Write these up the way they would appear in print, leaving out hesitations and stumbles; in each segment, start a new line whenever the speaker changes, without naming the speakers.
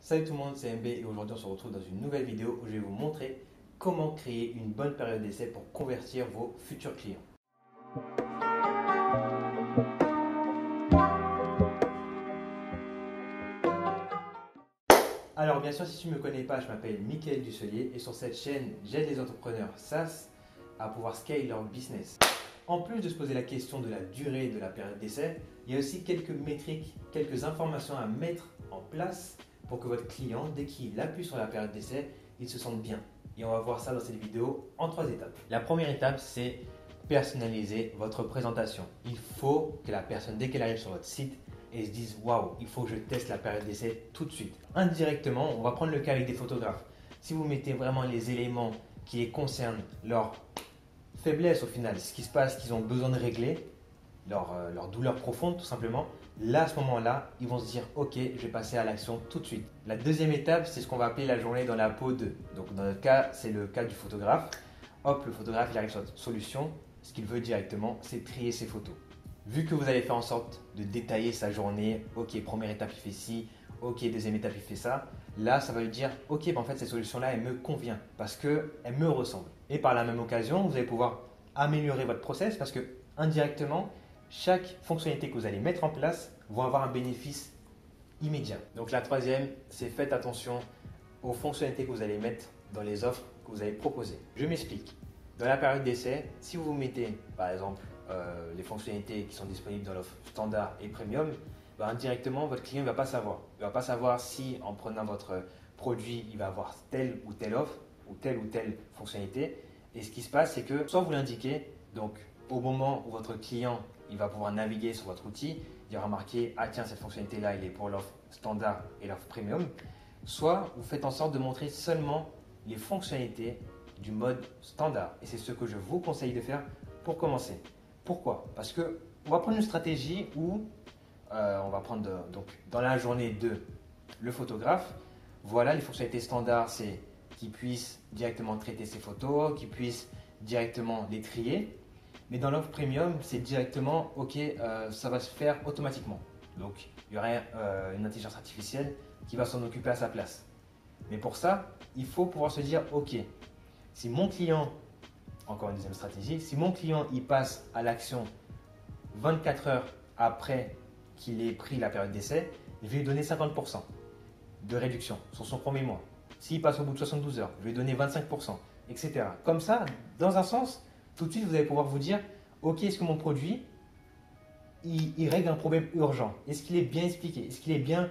Salut tout le monde, c'est MB et aujourd'hui on se retrouve dans une nouvelle vidéo où je vais vous montrer comment créer une bonne période d'essai pour convertir vos futurs clients. Alors bien sûr, si tu ne me connais pas, je m'appelle Mickaël Dusselier et sur cette chaîne, j'aide les entrepreneurs SaaS à pouvoir scale leur business. En plus de se poser la question de la durée de la période d'essai, il y a aussi quelques métriques, quelques informations à mettre en place pour que votre client, dès qu'il appuie sur la période d'essai, il se sente bien. Et on va voir ça dans cette vidéo en 3 étapes. La première étape, c'est personnaliser votre présentation. Il faut que la personne, dès qu'elle arrive sur votre site, elle se dise « Waouh, il faut que je teste la période d'essai tout de suite ». Indirectement, on va prendre le cas avec des photographes. Si vous mettez vraiment les éléments qui les concernent, leur faiblesse au final, ce qui se passe, qu'ils ont besoin de régler, leur douleur profonde tout simplement, là à ce moment-là, ils vont se dire ok, je vais passer à l'action tout de suite. La deuxième étape, c'est ce qu'on va appeler la journée dans la peau de. Donc dans notre cas, c'est le cas du photographe. Hop, le photographe il arrive sur notre solution. Ce qu'il veut directement, c'est trier ses photos. Vu que vous allez faire en sorte de détailler sa journée, ok, première étape il fait ci, ok, deuxième étape il fait ça, là ça va lui dire ok, en fait cette solution-là elle me convient parce qu'elle me ressemble. Et par la même occasion, vous allez pouvoir améliorer votre process parce que indirectement, chaque fonctionnalité que vous allez mettre en place va avoir un bénéfice immédiat. Donc la troisième, c'est faites attention aux fonctionnalités que vous allez mettre dans les offres que vous allez proposer. Je m'explique. Dans la période d'essai, si vous mettez par exemple les fonctionnalités qui sont disponibles dans l'offre standard et premium, indirectement votre client ne va pas savoir. Il ne va pas savoir si en prenant votre produit, il va avoir telle ou telle offre ou telle fonctionnalité. Et ce qui se passe, c'est que soit vous l'indiquez, donc au moment où votre client il va pouvoir naviguer sur votre outil, il aura marqué ah tiens cette fonctionnalité là il est pour l'offre standard et l'offre premium, soit vous faites en sorte de montrer seulement les fonctionnalités du mode standard et c'est ce que je vous conseille de faire pour commencer. Pourquoi? Parce que on va prendre une stratégie où on va prendre donc dans la journée de le photographe, voilà les fonctionnalités standards, c'est qu'il puisse directement traiter ses photos, qu'il puisse directement les trier. Mais dans l'offre premium, c'est directement, ok, ça va se faire automatiquement. Donc, il y aurait une intelligence artificielle qui va s'en occuper à sa place. Mais pour ça, il faut pouvoir se dire, ok, si mon client, encore une deuxième stratégie, si mon client il passe à l'action 24 heures après qu'il ait pris la période d'essai, je vais lui donner 50% de réduction sur son premier mois. S'il passe au bout de 72 heures, je vais lui donner 25%, etc. Comme ça, dans un sens, tout de suite, vous allez pouvoir vous dire, ok, est-ce que mon produit, il règle un problème urgent? Est-ce qu'il est bien expliqué? Est-ce qu'il est bien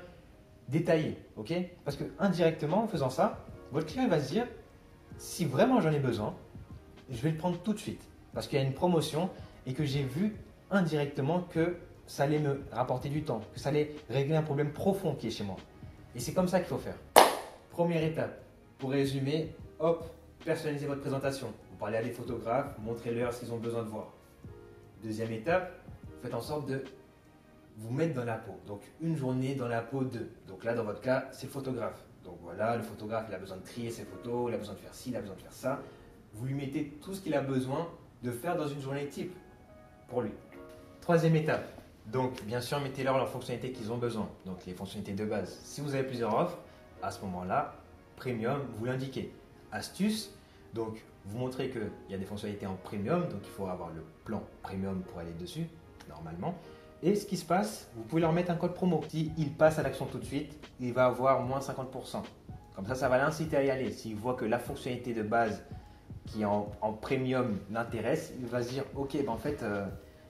détaillé? Ok? Parce que indirectement, en faisant ça, votre client va se dire, si vraiment j'en ai besoin, je vais le prendre tout de suite. Parce qu'il y a une promotion et que j'ai vu indirectement que ça allait me rapporter du temps, que ça allait régler un problème profond qui est chez moi. Et c'est comme ça qu'il faut faire. Première étape, pour résumer, hop, personnalisez votre présentation. Vous parlez à des photographes, montrez-leur ce qu'ils ont besoin de voir. Deuxième étape, faites en sorte de vous mettre dans la peau. Donc une journée dans la peau de. Donc là, dans votre cas, c'est le photographe. Donc voilà, le photographe, il a besoin de trier ses photos, il a besoin de faire ci, il a besoin de faire ça. Vous lui mettez tout ce qu'il a besoin de faire dans une journée type pour lui. Troisième étape, donc bien sûr, mettez-leur leurs fonctionnalités qu'ils ont besoin. Donc les fonctionnalités de base. Si vous avez plusieurs offres, à ce moment-là, premium, vous l'indiquez. Astuce, donc vous montrez qu'il y a des fonctionnalités en premium, donc il faut avoir le plan premium pour aller dessus, normalement. Et ce qui se passe, vous pouvez leur mettre un code promo. S'il passe à l'action tout de suite, il va avoir moins 50%. Comme ça va l'inciter à y aller. S'il voit que la fonctionnalité de base qui est en premium l'intéresse, il va se dire ok, en fait,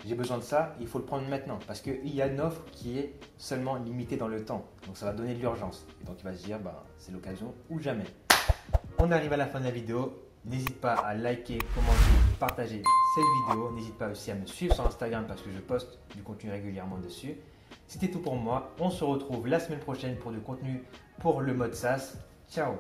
j'ai besoin de ça, il faut le prendre maintenant. Parce qu'il y a une offre qui est seulement limitée dans le temps. Donc ça va donner de l'urgence. Et donc il va se dire c'est l'occasion ou jamais. On arrive à la fin de la vidéo. N'hésite pas à liker, commenter, partager cette vidéo. N'hésite pas aussi à me suivre sur Instagram parce que je poste du contenu régulièrement dessus. C'était tout pour moi. On se retrouve la semaine prochaine pour du contenu pour le mode SaaS. Ciao!